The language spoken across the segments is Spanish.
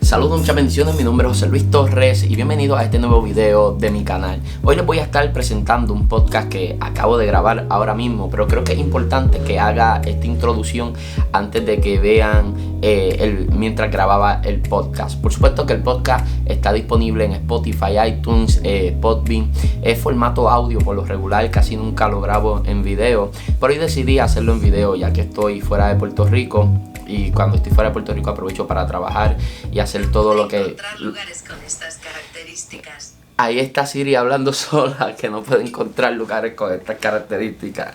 Saludos, muchas bendiciones, mi nombre es José Luis Torres y bienvenidos a este nuevo video de mi canal. Hoy les voy a estar presentando un podcast que acabo de grabar ahora mismo, pero creo que es importante que haga esta introducción antes de que vean mientras grababa el podcast. Por supuesto que el podcast está disponible en Spotify, iTunes, Podbean. Es formato audio por lo regular, casi nunca lo grabo en video, pero hoy decidí hacerlo en video ya que estoy fuera de Puerto Rico. Y cuando estoy fuera de Puerto Rico aprovecho para trabajar y hacer todo lo que... Encontrar lugares con estas características. Ahí está Siri hablando sola, que no puede encontrar lugares con estas características.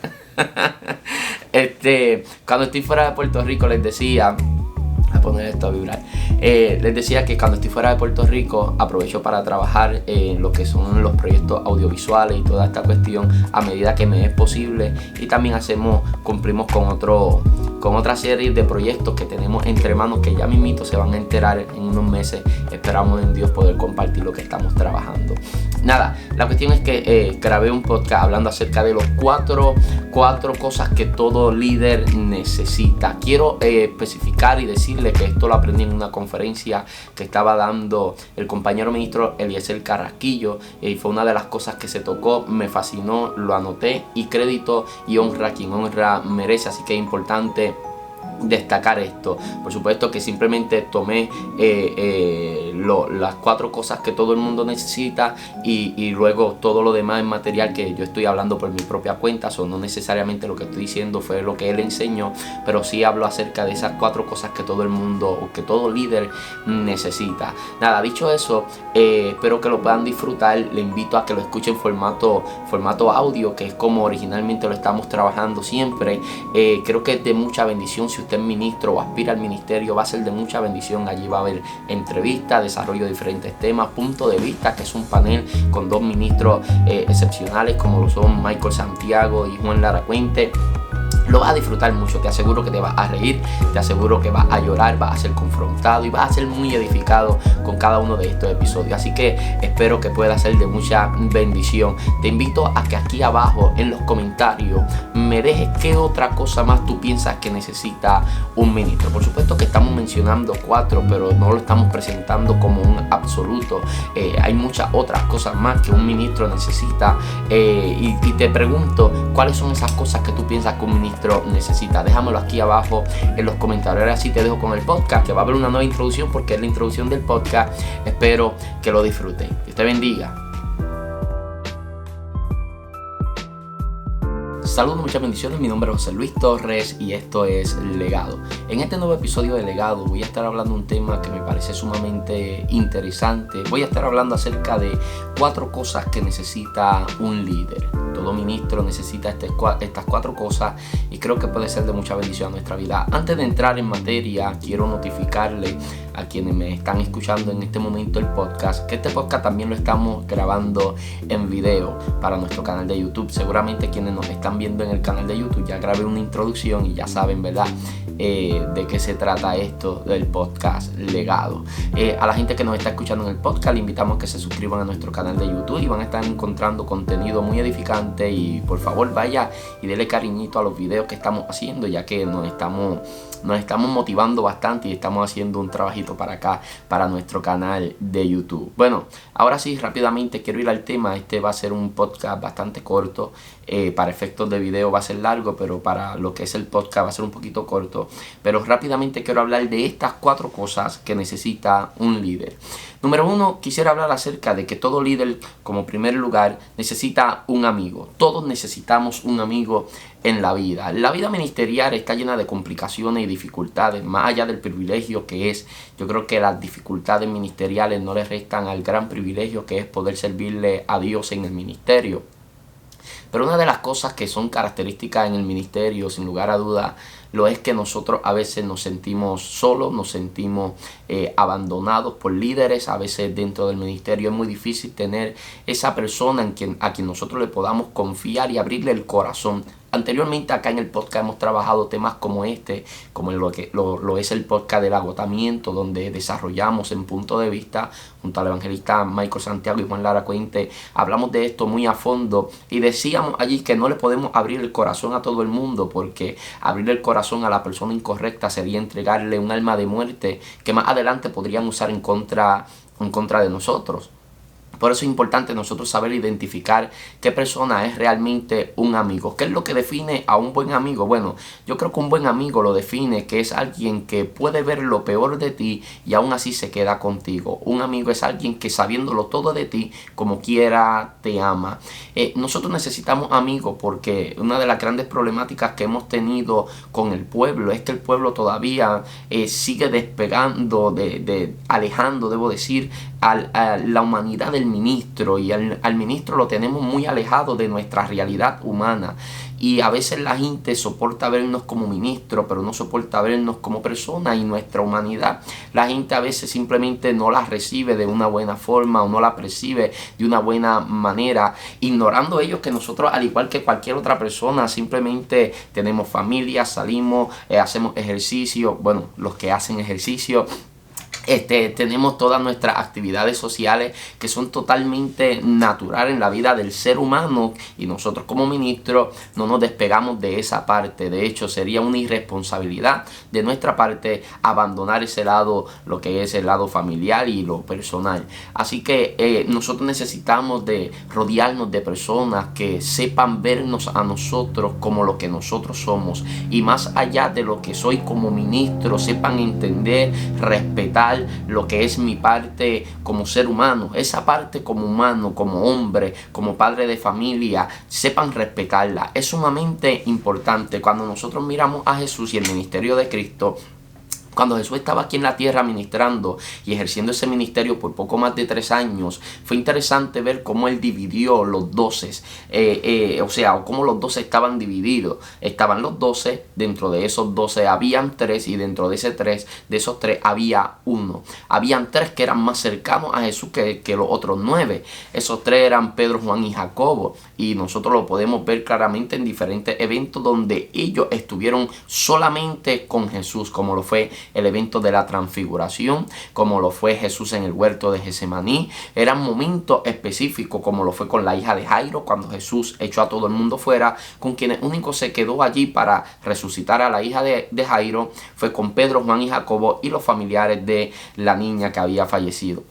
Cuando estoy fuera de Puerto Rico les decía... a poner esto a vibrar. Les decía que cuando estoy fuera de Puerto Rico aprovecho para trabajar en lo que son los proyectos audiovisuales y toda esta cuestión a medida que me es posible, y también cumplimos con otra serie de proyectos que tenemos entre manos que ya mismito se van a enterar en unos meses. Esperamos en Dios poder compartir lo que estamos trabajando. Nada, la cuestión es que grabé un podcast hablando acerca de los cuatro cosas que todo líder necesita. Quiero especificar y decirle que esto lo aprendí en una conferencia que estaba dando el compañero ministro Eliezer Carrasquillo, y fue una de las cosas que se tocó, me fascinó, lo anoté, y crédito y honra a quien honra merece, así que es importante destacar esto. Por supuesto que simplemente tomé las cuatro cosas que todo el mundo necesita y luego todo lo demás es material que yo estoy hablando por mi propia cuenta. No necesariamente lo que estoy diciendo fue lo que él enseñó, pero sí hablo acerca de esas cuatro cosas que todo el mundo o que todo líder necesita. Nada, dicho eso, espero que lo puedan disfrutar. Le invito a que lo escuchen en formato audio, que es como originalmente lo estamos trabajando siempre. Creo que es de mucha bendición. Si usted es ministro o aspira al ministerio, va a ser de mucha bendición. Allí va a haber entrevistas, desarrollo de diferentes temas, punto de vista, que es un panel con dos ministros excepcionales como lo son Michael Santiago y Juan Lara Cuente. Lo vas a disfrutar mucho, te aseguro que te vas a reír, te aseguro que vas a llorar, vas a ser confrontado y vas a ser muy edificado con cada uno de estos episodios. Así que espero que pueda ser de mucha bendición. Te invito a que aquí abajo en los comentarios me dejes qué otra cosa más tú piensas que necesita un ministro. Por supuesto que estamos mencionando cuatro, pero no lo estamos presentando como un absoluto. Hay muchas otras cosas más que un ministro necesita, y te pregunto, ¿cuáles son esas cosas que tú piensas que un ministro necesita? Déjamelo aquí abajo en los comentarios. Ahora sí te dejo con el podcast, que va a haber una nueva introducción porque es la introducción del podcast. Espero que lo disfruten. Dios te bendiga. Saludos, muchas bendiciones, mi nombre es José Luis Torres y esto es Legado. En este nuevo episodio de Legado voy a estar hablando de un tema que me parece sumamente interesante. Voy a estar hablando acerca de cuatro cosas que necesita un líder. Todo ministro necesita estas cuatro cosas y creo que puede ser de mucha bendición a nuestra vida. Antes de entrar en materia, quiero notificarle a quienes me están escuchando en este momento el podcast, que este podcast también lo estamos grabando en video para nuestro canal de YouTube. Seguramente quienes nos están viendo en el canal de YouTube ya grabé una introducción y ya saben, ¿verdad?, de qué se trata esto del podcast Legado. A la gente que nos está escuchando en el podcast le invitamos a que se suscriban a nuestro canal de YouTube y van a estar encontrando contenido muy edificante, y por favor vaya y dele cariñito a los videos que estamos haciendo, ya que nos estamos motivando bastante y estamos haciendo un trabajito para acá, para nuestro canal de YouTube. Bueno, ahora sí, rápidamente quiero ir al tema. Este va a ser un podcast bastante corto. Para efectos de video va a ser largo, pero para lo que es el podcast va a ser un poquito corto. Pero rápidamente quiero hablar de estas cuatro cosas que necesita un líder. Número uno, quisiera hablar acerca de que todo líder, como primer lugar, necesita un amigo. Todos necesitamos un amigo en la vida. La vida ministerial está llena de complicaciones y dificultades, más allá del privilegio que es. Yo creo que las dificultades ministeriales no le restan al gran privilegio que es poder servirle a Dios en el ministerio. Pero una de las cosas que son características en el ministerio, sin lugar a duda, lo es que nosotros a veces nos sentimos solos, nos sentimos abandonados por líderes. A veces dentro del ministerio es muy difícil tener esa persona a quien nosotros le podamos confiar y abrirle el corazón. Anteriormente acá en el podcast hemos trabajado temas como este, como lo es el podcast del agotamiento, donde desarrollamos en punto de vista, junto al evangelista Michael Santiago y Juan Lara Cuente, hablamos de esto muy a fondo y decíamos allí que no le podemos abrir el corazón a todo el mundo, porque abrir el corazón a la persona incorrecta sería entregarle un alma de muerte que más adelante podrían usar en contra de nosotros. Por eso es importante nosotros saber identificar qué persona es realmente un amigo. ¿Qué es lo que define a un buen amigo? Bueno, yo creo que un buen amigo lo define que es alguien que puede ver lo peor de ti y aún así se queda contigo. Un amigo es alguien que, sabiéndolo todo de ti, como quiera te ama. Nosotros necesitamos amigos porque una de las grandes problemáticas que hemos tenido con el pueblo es que el pueblo todavía sigue despegando, alejando, debo decir, a la humanidad del ministro, y al ministro lo tenemos muy alejado de nuestra realidad humana, y a veces la gente soporta vernos como ministro pero no soporta vernos como persona, y nuestra humanidad la gente a veces simplemente no la recibe de una buena forma o no la percibe de una buena manera, ignorando ellos que nosotros, al igual que cualquier otra persona, simplemente tenemos familia, salimos, hacemos ejercicio, bueno, los que hacen ejercicio, tenemos todas nuestras actividades sociales que son totalmente naturales en la vida del ser humano, y nosotros como ministros no nos despegamos de esa parte. De hecho, sería una irresponsabilidad de nuestra parte abandonar ese lado, lo que es el lado familiar y lo personal. Así que nosotros necesitamos de rodearnos de personas que sepan vernos a nosotros como lo que nosotros somos, y más allá de lo que soy como ministro, sepan entender, respetar lo que es mi parte como ser humano, esa parte como humano, como hombre, como padre de familia, sepan respetarla. Es sumamente importante. Cuando nosotros miramos a Jesús y el ministerio de Cristo, cuando Jesús estaba aquí en la tierra ministrando y ejerciendo ese ministerio por poco más de 3 años, fue interesante ver cómo Él dividió los 12, o cómo los 12 estaban divididos. Estaban los 12, dentro de esos 12 habían 3, y dentro de esos 3 había uno. Habían 3 que eran más cercanos a Jesús que los otros 9. Esos 3 eran Pedro, Juan y Jacobo, y nosotros lo podemos ver claramente en diferentes eventos donde ellos estuvieron solamente con Jesús, como lo fue el evento de la transfiguración, como lo fue Jesús en el huerto de Getsemaní. Eran momentos específicos, como lo fue con la hija de Jairo, cuando Jesús echó a todo el mundo fuera. Con quienes único se quedó allí para resucitar a la hija de Jairo fue con Pedro, Juan y Jacobo y los familiares de la niña que había fallecido.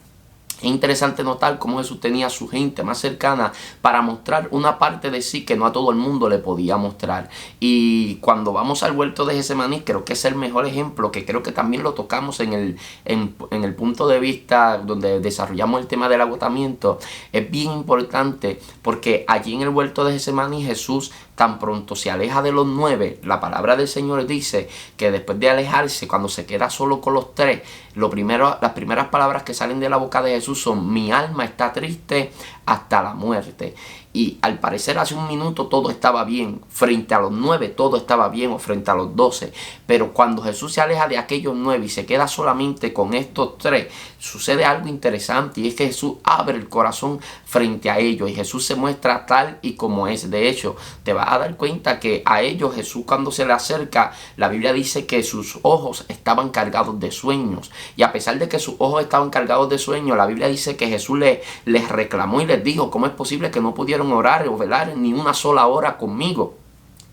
Es interesante notar cómo Jesús tenía a su gente más cercana para mostrar una parte de sí que no a todo el mundo le podía mostrar. Y cuando vamos al huerto de Getsemaní, creo que es el mejor ejemplo, que creo que también lo tocamos en el punto de vista donde desarrollamos el tema del agotamiento. Es bien importante porque allí en el huerto de Getsemaní Jesús, tan pronto se aleja de los 9, la palabra del Señor dice que después de alejarse, cuando se queda solo con los 3, las primeras palabras que salen de la boca de Jesús son: mi alma está triste hasta la muerte. Y al parecer hace un minuto todo estaba bien, frente a los 9 todo estaba bien, o frente a los 12. Pero cuando Jesús se aleja de aquellos 9 y se queda solamente con estos 3, sucede algo interesante, y es que Jesús abre el corazón frente a ellos, y Jesús se muestra tal y como es. De hecho, te vas a dar cuenta que a ellos Jesús, cuando se le acerca, la Biblia dice que sus ojos estaban cargados de sueños, y a pesar de que sus ojos estaban cargados de sueños, la Biblia dice que Jesús les reclamó y les dijo: ¿cómo es posible que no pudieron orar o velar ni una sola hora conmigo?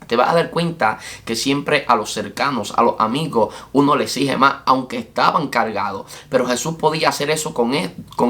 Te vas a dar cuenta que siempre a los cercanos, a los amigos, uno le exige más, aunque estaban cargados. Pero Jesús podía hacer eso con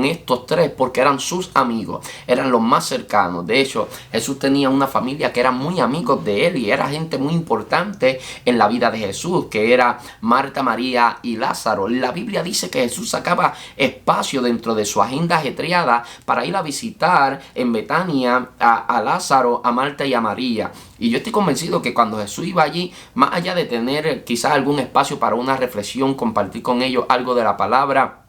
estos 3 porque eran sus amigos, eran los más cercanos. De hecho, Jesús tenía una familia que eran muy amigos de él, y era gente muy importante en la vida de Jesús, que era Marta, María y Lázaro. La Biblia dice que Jesús sacaba espacio dentro de su agenda ajetreada para ir a visitar en Betania a Lázaro, a Marta y a María. Y yo estoy convencido que cuando Jesús iba allí, más allá de tener quizás algún espacio para una reflexión, compartir con ellos algo de la palabra,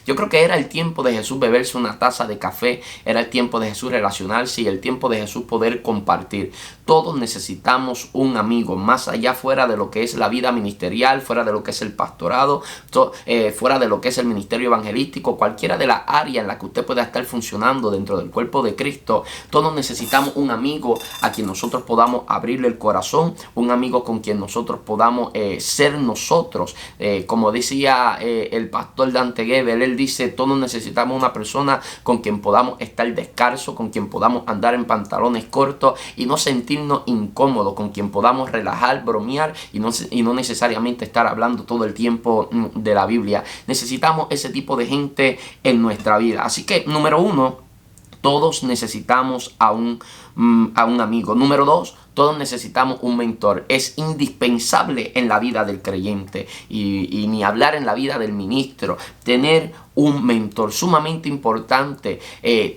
Yo creo que era el tiempo de Jesús beberse una taza de café, era el tiempo de Jesús relacionarse y el tiempo de Jesús poder compartir. Todos necesitamos un amigo, más allá fuera de lo que es la vida ministerial, fuera de lo que es el pastorado, fuera de lo que es el ministerio evangelístico, cualquiera de las áreas en las que usted pueda estar funcionando dentro del cuerpo de Cristo. Todos necesitamos un amigo a quien nosotros podamos abrirle el corazón, un amigo con quien nosotros podamos ser nosotros. Como decía el pastor Dante Gebel, él dice, todos necesitamos una persona con quien podamos estar descalzo, con quien podamos andar en pantalones cortos y no sentirnos incómodos, con quien podamos relajar, bromear y no necesariamente estar hablando todo el tiempo de la Biblia. Necesitamos ese tipo de gente en nuestra vida. Así que, número 1, todos necesitamos a un amigo. Número 2, todos necesitamos un mentor. Es indispensable en la vida del creyente y ni hablar en la vida del ministro. Tener un mentor, sumamente importante,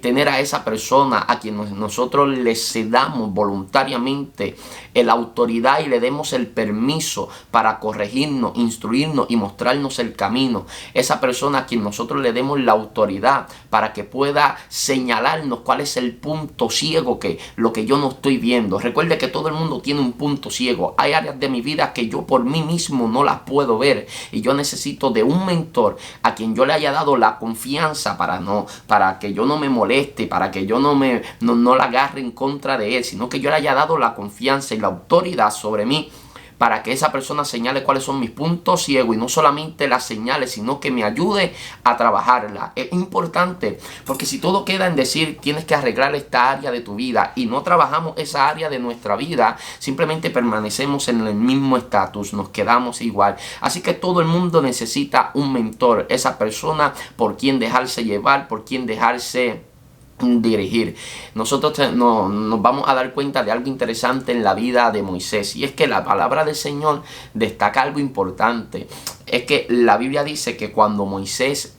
tener a esa persona a quien nosotros le cedamos voluntariamente la autoridad y le demos el permiso para corregirnos, instruirnos y mostrarnos el camino. Esa persona a quien nosotros le demos la autoridad para que pueda señalarnos cuál es el punto ciego, lo que yo no estoy viendo. Recuerde que todo el mundo tiene un punto ciego. Hay áreas de mi vida que yo por mí mismo no las puedo ver y yo necesito de un mentor a quien yo le haya dado la confianza para que yo no me moleste, para que yo no la agarre en contra de él, sino que yo le haya dado la confianza y la autoridad sobre mí para que esa persona señale cuáles son mis puntos ciegos y no solamente las señale, sino que me ayude a trabajarla. Es importante porque si todo queda en decir tienes que arreglar esta área de tu vida y no trabajamos esa área de nuestra vida, simplemente permanecemos en el mismo estatus, nos quedamos igual. Así que todo el mundo necesita un mentor, esa persona por quien dejarse llevar, por quien dejarse dirigir. Nosotros nos vamos a dar cuenta de algo interesante en la vida de Moisés, y es que la palabra del Señor destaca algo importante. Es que la Biblia dice que cuando Moisés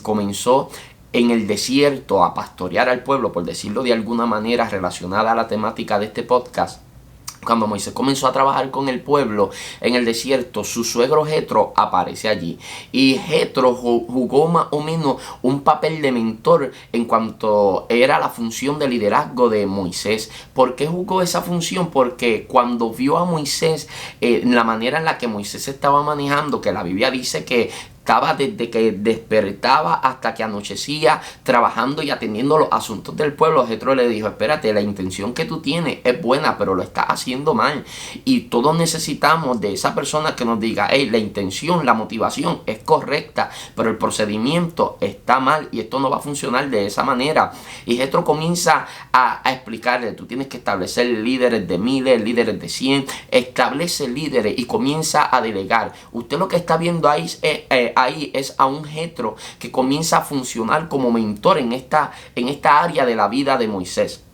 comenzó en el desierto a pastorear al pueblo, por decirlo de alguna manera relacionada a la temática de este podcast, cuando Moisés comenzó a trabajar con el pueblo en el desierto, su suegro Jetro aparece allí. Y Jetro jugó más o menos un papel de mentor en cuanto era la función de liderazgo de Moisés. ¿Por qué jugó esa función? Porque cuando vio a Moisés, la manera en la que Moisés estaba manejando, que la Biblia dice que estaba desde que despertaba hasta que anochecía trabajando y atendiendo los asuntos del pueblo, Jetro le dijo, espérate, la intención que tú tienes es buena, pero lo estás haciendo mal. Y todos necesitamos de esa persona que nos diga, hey, la intención, la motivación es correcta, pero el procedimiento está mal y esto no va a funcionar de esa manera. Y Jetro comienza a explicarle, tú tienes que establecer líderes de 1000, líderes de 100, establece líderes y comienza a delegar. Usted lo que está viendo ahí es a un Jetro que comienza a funcionar como mentor en esta área de la vida de Moisés.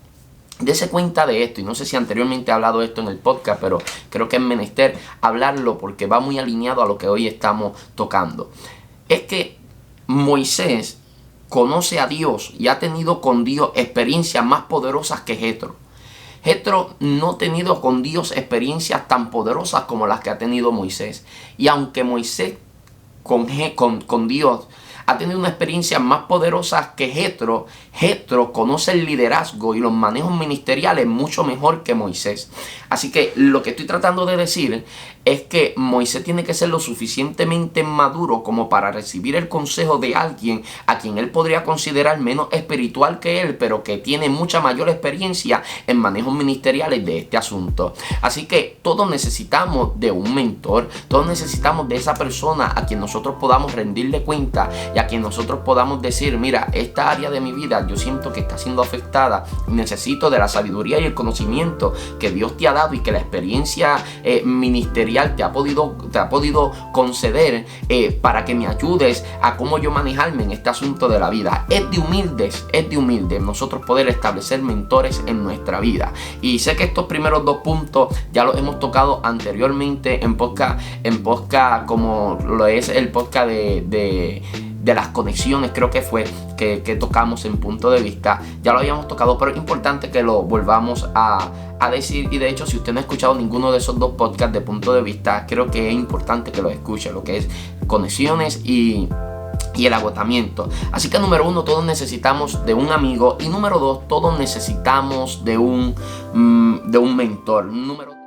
Dese cuenta de esto, y no sé si anteriormente he hablado esto en el podcast, pero creo que es menester hablarlo porque va muy alineado a lo que hoy estamos tocando. Es que Moisés conoce a Dios y ha tenido con Dios experiencias más poderosas que Jetro. Jetro no ha tenido con Dios experiencias tan poderosas como las que ha tenido Moisés. Y aunque Moisés con Dios ha tenido una experiencia más poderosa que Jetro, Jetro conoce el liderazgo y los manejos ministeriales mucho mejor que Moisés. Así que lo que estoy tratando de decir es que Moisés tiene que ser lo suficientemente maduro como para recibir el consejo de alguien a quien él podría considerar menos espiritual que él, pero que tiene mucha mayor experiencia en manejos ministeriales de este asunto. Así que todos necesitamos de un mentor, todos necesitamos de esa persona a quien nosotros podamos rendirle cuenta y a quien nosotros podamos decir, mira, esta área de mi vida yo siento que está siendo afectada, necesito de la sabiduría y el conocimiento que Dios te ha dado y que la experiencia ministerial te ha podido conceder para que me ayudes a cómo yo manejarme en este asunto de la vida. Es de humildes nosotros poder establecer mentores en nuestra vida. Y sé que estos primeros 2 puntos ya los hemos tocado anteriormente en podcast como lo es el podcast de las conexiones, creo que fue que tocamos en punto de vista. Ya lo habíamos tocado, pero es importante que lo volvamos a decir. Y de hecho, si usted no ha escuchado ninguno de esos 2 podcasts de punto de vista, creo que es importante que lo escuche, lo que es conexiones y y el agotamiento. Así que número 1, todos necesitamos de un amigo, y número 2, todos necesitamos de un mentor. Número